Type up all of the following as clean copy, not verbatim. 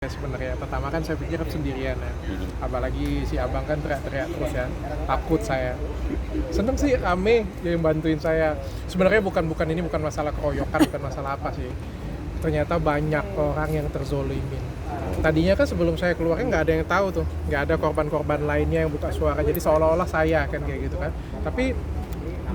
Sebenarnya pertama kan saya pikir sendirian ya, apalagi si abang kan teriak-teriak terus ya, takut saya. Seneng sih rame dia yang bantuin saya. Sebenarnya bukan ini bukan masalah keroyokan, bukan masalah apa sih. Ternyata banyak orang yang terzolimin. Tadinya kan sebelum saya keluar kan nggak ada yang tahu tuh, nggak ada korban-korban lainnya yang buka suara. Jadi seolah-olah saya kan kayak gitu kan. Tapi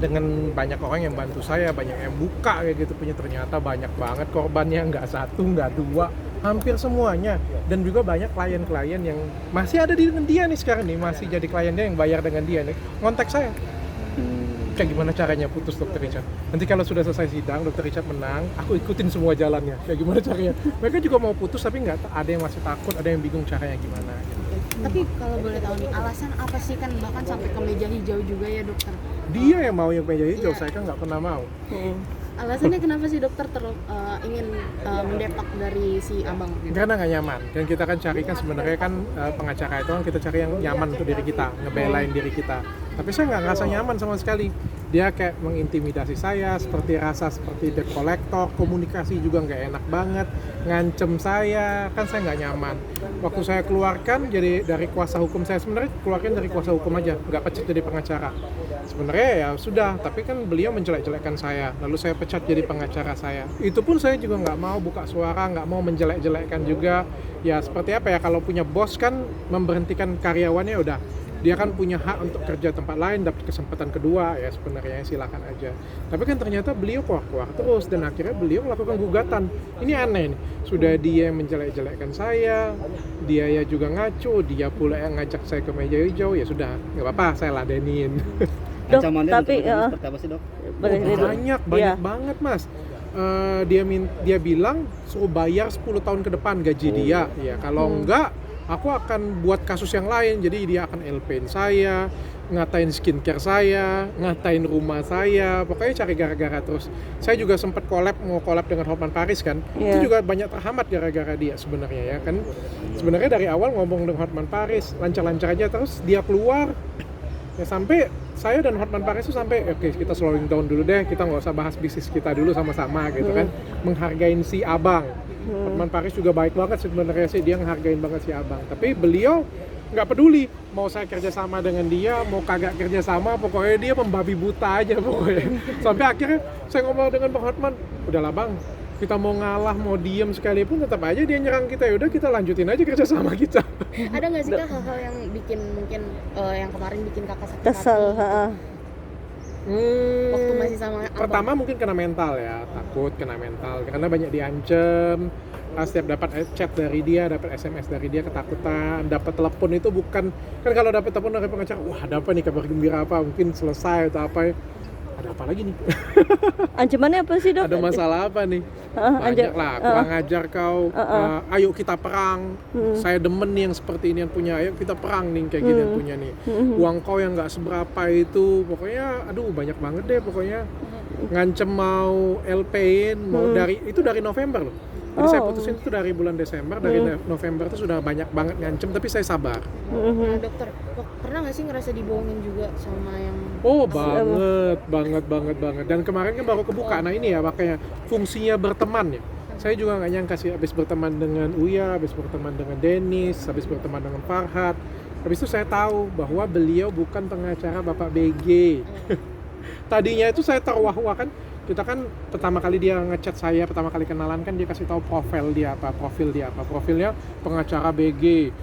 dengan banyak orang yang bantu saya, banyak yang buka kayak gitu punya, ternyata banyak banget korbannya, nggak satu, nggak dua, hampir semuanya. Dan juga banyak klien-klien yang masih ada dengan dia nih sekarang nih, masih jadi klien dia yang bayar dengan dia nih, ngontak saya. Kayak gimana caranya putus Dr. Richard? Nanti kalau sudah selesai sidang, Dr. Richard menang, aku ikutin semua jalannya. Kayak gimana caranya? Mereka juga mau putus tapi nggak, ada yang masih takut, ada yang bingung caranya gimana. Gitu. Tapi kalau boleh tahu nih, alasan apa sih, kan bahkan sampai ke meja hijau juga ya dokter? Dia yang mau yang meja hijau, Iya. saya kan nggak pernah mau. Alasannya kenapa sih dokter ingin mendepak dari si abang? Karena nggak nyaman. Dan kita kan cari kan sebenarnya kan pengacara itu kan kita cari yang nyaman untuk diri kita, ngebelain diri kita. Tapi saya nggak ngerasa nyaman sama sekali. Dia kayak mengintimidasi saya, seperti debt collector, komunikasi juga nggak enak banget, ngancem saya, kan saya nggak nyaman. Waktu saya keluarkan jadi dari kuasa hukum saya, sebenarnya keluarkan dari kuasa hukum aja, nggak pecat jadi pengacara. Sebenarnya ya sudah, tapi kan beliau menjelek-jelekkan saya, lalu saya pecat jadi pengacara saya. Itu pun saya juga nggak mau buka suara, nggak mau menjelek-jelekkan juga. Ya seperti apa ya, kalau punya bos kan memberhentikan karyawannya udah. Dia kan punya hak untuk kerja tempat lain, dapat kesempatan kedua, ya sebenarnya silakan aja. Tapi kan ternyata beliau keluar terus, dan akhirnya beliau melakukan gugatan. Ini aneh nih, sudah dia yang menjelek-jelekkan saya, dia ya juga ngaco, dia pula yang ngajak saya ke meja hijau, ya sudah, nggak apa-apa, saya ladenin. Dok, Ancamannya tapi seperti apa sih dok? Banyak Iya. banget mas. Dia bilang suruh bayar 10 tahun ke depan gaji dia, ya kalau enggak aku akan buat kasus yang lain. Jadi dia akan LP-in saya, ngatain skincare saya, ngatain rumah saya, pokoknya cari gara-gara terus. Saya juga sempat mau collab dengan Hotman Paris kan, itu juga banyak terhambat gara-gara dia sebenarnya ya kan. Sebenarnya dari awal ngomong dengan Hotman Paris lancar-lancar aja, terus dia keluar ya, sampai saya dan Hotman Paris itu sampai oke, kita slowing down dulu deh, kita nggak usah bahas bisnis kita dulu sama-sama gitu kan, menghargain si abang. Hotman Paris juga baik banget sebenarnya sih, dia ngehargain banget si abang, tapi beliau nggak peduli mau saya kerjasama dengan dia, mau kagak kerjasama, pokoknya dia membabi buta aja pokoknya. Sampai akhirnya saya ngomong dengan Bang Hotman, udahlah bang, kita mau ngalah, mau diem sekalipun tetap aja dia nyerang kita, yaudah kita lanjutin aja kerjasama kita. Ada nggak sih kak hal-hal yang bikin mungkin yang kemarin bikin kakak sakit kesel, hati waktu masih sama abang? Pertama mungkin kena mental ya, takut kena mental karena banyak diancem. Setiap dapat chat dari dia, dapat SMS dari dia, ketakutan. Dapat telepon itu bukan, kan kalau dapat telepon dari pengacara, wah ada apa nih, kabar gembira apa, mungkin selesai atau apa ya. Ada apa lagi nih? Ancamannya apa sih dok? Ada masalah apa nih? Banyak lah, kurang ajar kau, ayo kita perang, saya demen nih yang seperti ini yang punya, ayo kita perang nih kayak gini yang punya nih. Uang kau yang nggak seberapa itu, pokoknya aduh banyak banget deh pokoknya. Ngancem mau LP-in, mau dari November loh. Jadi saya putusin itu dari bulan Desember, dari November itu sudah banyak banget ngancem, tapi saya sabar. Nah, dokter, pernah nggak sih ngerasa dibohongin juga sama yang Oh banget. Dan kemarin kan baru kebuka. Nah ini ya makanya fungsinya berteman ya. Saya juga nggak nyangka sih, habis berteman dengan Uya, habis berteman dengan Dennis, habis berteman dengan Farhad. Habis itu saya tahu bahwa beliau bukan pengacara Bapak BG. Tadinya itu saya terwah-wah kan. Kita kan pertama kali dia ngechat saya, pertama kali kenalan kan dia kasih tahu profil dia apa. Profilnya pengacara BG.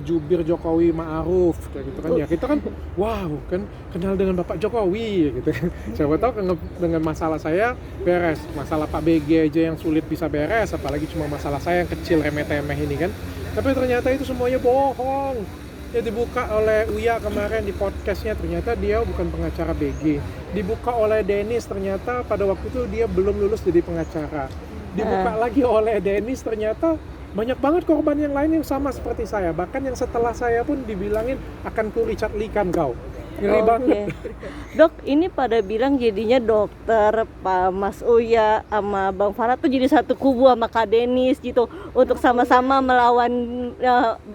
Jubir Jokowi Ma'ruf kayak gitu kan ya, kita kan wow kan kenal dengan Bapak Jokowi gitu kan. Siapa tahu dengan masalah saya beres, masalah Pak BG aja yang sulit bisa beres, apalagi cuma masalah saya yang kecil remeh-temeh ini kan. Tapi ternyata itu semuanya bohong. Ya dibuka oleh Uya kemarin di podcastnya, ternyata dia bukan pengacara BG. Dibuka oleh Dennis, ternyata pada waktu itu dia belum lulus jadi pengacara. Dibuka lagi oleh Dennis, ternyata banyak banget korban yang lain yang sama seperti saya. Bahkan yang setelah saya pun dibilangin akan ku Richard Lee-kan kau. Ngeri banget. Dok, ini pada bilang jadinya dokter, Pak Mas Uya sama Bang Farhad tuh jadi satu kubu sama Kak Denis gitu untuk sama-sama melawan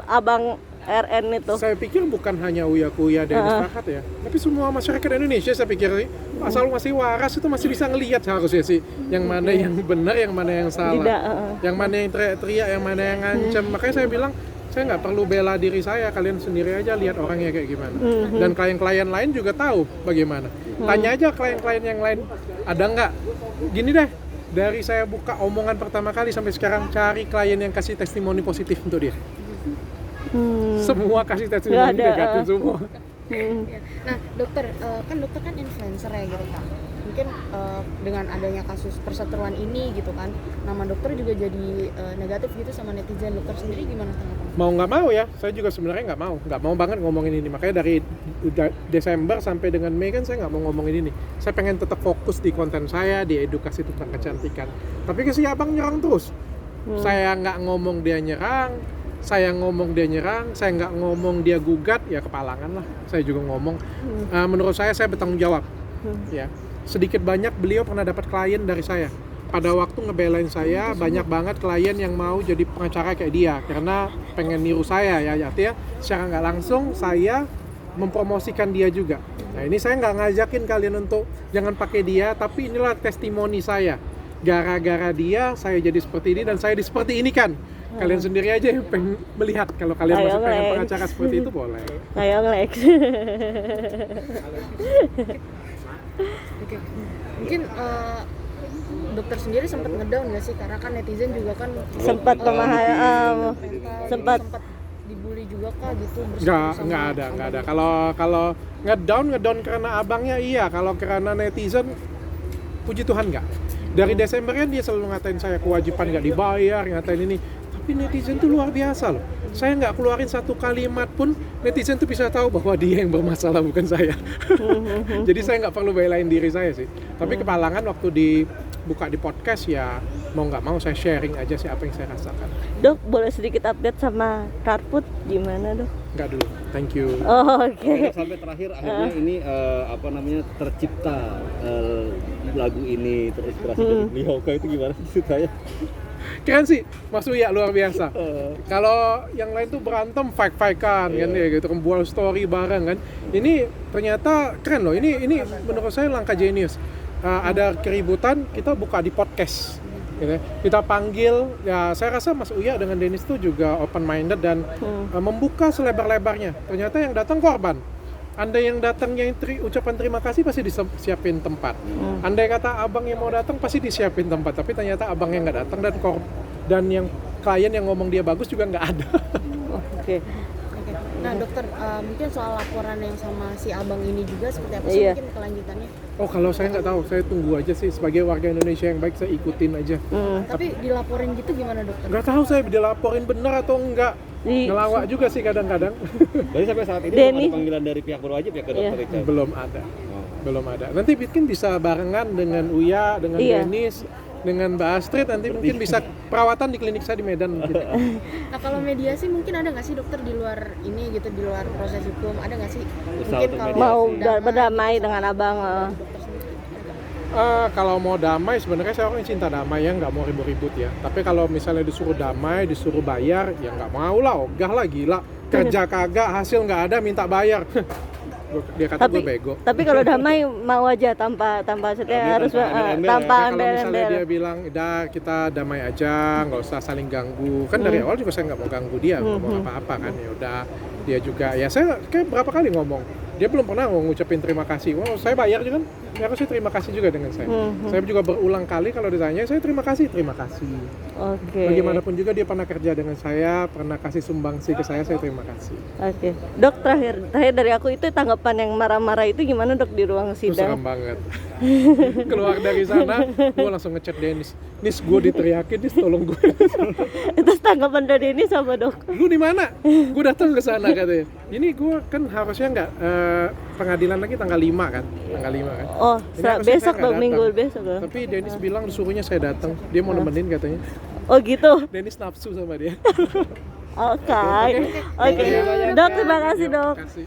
abang RN itu. Saya pikir bukan hanya Uya Kuya Dennis Farhat ya, tapi semua masyarakat Indonesia saya pikir sih, asal masih waras itu masih bisa ngelihat seharusnya sih, yang mana yang benar, yang mana yang salah, Tidak, yang mana yang teriak-teriak, yang mana yang ngancem. Makanya saya bilang saya nggak perlu bela diri saya, kalian sendiri aja lihat orangnya kayak gimana. Dan klien-klien lain juga tahu bagaimana. Tanya aja klien-klien yang lain, ada nggak? Gini deh, dari saya buka omongan pertama kali sampai sekarang, cari klien yang kasih testimoni positif untuk dia. Semua kasih testimoni negatif semua. Ya. Nah, dokter, kan dokter kan influencer ya gitu kan. Mungkin dengan adanya kasus perseteruan ini gitu kan, nama dokter juga jadi negatif gitu sama netizen. Dokter sendiri gimana tanggapannya? Mau nggak mau ya, saya juga sebenarnya nggak mau banget ngomongin ini. Makanya dari Desember sampai dengan Mei kan saya nggak mau ngomongin ini. Saya pengen tetap fokus di konten saya, di edukasi tentang kecantikan. Tapi si abang nyerang terus. Saya nggak ngomong dia nyerang, saya ngomong dia nyerang, saya nggak ngomong dia gugat, ya kepalangan lah. Saya juga ngomong. Menurut saya bertanggung jawab. Ya, sedikit banyak beliau pernah dapat klien dari saya. Pada waktu ngebelain saya, banyak banget klien yang mau jadi pengacara kayak dia karena pengen niru saya ya. Artinya secara nggak langsung saya mempromosikan dia juga. Nah, ini saya nggak ngajakin kalian untuk jangan pakai dia, tapi inilah testimoni saya. Gara-gara dia saya jadi seperti ini dan saya seperti ini kan. Kalian sendiri aja yang pengen melihat. Kalau kalian Ayo, masih pengen Lex. pengacara seperti itu boleh. Kayak Lex. Oke. Mungkin dokter sendiri sempat ngedown nggak sih, karena kan netizen juga kan Sempat sempat dibully juga kah gitu? Nggak ada. Kalau ngedown karena abangnya iya. Kalau karena netizen, puji Tuhan nggak. Dari Desember kan dia selalu ngatain saya kewajiban nggak dibayar, ngatain ini. Tapi netizen tuh luar biasa loh. Saya nggak keluarin satu kalimat pun, netizen tuh bisa tahu bahwa dia yang bermasalah bukan saya. Jadi saya nggak perlu belain diri saya sih. Tapi kepalangan waktu dibuka di podcast ya mau nggak mau saya sharing aja sih apa yang saya rasakan. Dok, boleh sedikit update sama Karput gimana, Dok? Nggak dulu, thank you. Oh, oke. Sampai terakhir akhirnya ini tercipta lagu ini terinspirasi dari beliau. Itu gimana sih saya? Keren sih, Mas Uya luar biasa. Kalau yang lain tuh berantem fight-fightan kan ya gitu, buat story bareng kan. Ini ternyata keren loh. Ini menurut saya langkah jenius. Ada keributan, kita buka di podcast. Gitu. Kita panggil, ya saya rasa Mas Uya dengan Dennis tuh juga open minded dan membuka selebar-lebarnya. Ternyata yang datang korban. Andai yang datang yang ucapan terima kasih pasti disiapin tempat. Andai kata abang yang mau datang pasti disiapin tempat. Tapi ternyata abang yang nggak datang dan yang klien yang ngomong dia bagus juga nggak ada. Oke. Nah dokter, mungkin soal laporan yang sama si abang ini juga seperti apa sih mungkin kelanjutannya? Oh kalau saya nggak tahu, saya tunggu aja sih sebagai warga Indonesia yang baik, saya ikutin aja. Tapi dilaporin gitu gimana dokter? Nggak tahu saya dilaporin bener atau enggak. Ngelawak juga sih kadang-kadang. Berarti sampai saat ini Denny. belum ada panggilan dari pihak berwajib ya ke dokter Richard? Belum ada. Nanti mungkin bisa barengan dengan Uya, dengan Dennis, dengan Mbak Astrid, nanti mungkin bisa perawatan di klinik saya di Medan mungkin. Nah kalau mediasi mungkin ada nggak sih dokter di luar ini gitu, di luar proses hukum, ada nggak sih? Mungkin kalau Mau berdamai dengan abang. dokter sendiri. Kalau mau damai, sebenarnya saya orang yang cinta damai ya, nggak mau ribut-ribut ya. Tapi kalau misalnya disuruh damai, disuruh bayar, ya nggak mau lah, ogah lah, gila. Kerja kagak, hasil nggak ada, minta bayar. Dia kata gue bego. Tapi kalau damai mau aja tanpa setia harus tanpa Kalau misalnya dia embel-embel. bilang, udah kita damai aja, nggak usah saling ganggu. Kan dari awal juga saya nggak mau ganggu dia, ngomong apa-apa kan. Ya udah, dia juga. Ya saya kayak berapa kali ngomong. Dia belum pernah ngucapin terima kasih. Wow, saya bayar juga kan. Ya harusnya terima kasih juga dengan saya. Saya juga berulang kali kalau ditanya, saya terima kasih. Oke. Bagaimanapun juga dia pernah kerja dengan saya, pernah kasih sumbangsi ke saya terima kasih. Oke. Dok, terakhir dari aku itu tanggapan yang marah-marah itu gimana, Dok, di ruang Itu sidang? serem banget. Keluar dari sana, gue langsung ngechat Dennis. Nis, gue diteriakin, Nis tolong gue. Itu tanggapan dari ini sama, Dok. Lu di mana? Gue datang ke sana katanya. Ini gue kan harusnya nggak pengadilan lagi tanggal 5 kan? Tanggal 5 kan? Oh, Ini harusnya besok saya nggak dong, minggu datang. besok dong. Tapi Dennis bilang disuruhnya saya datang. Dia mau nemenin katanya. Oh gitu. Dennis nafsu sama dia. Oke. Oke. Dok, terima kasih, Dok. Kasih.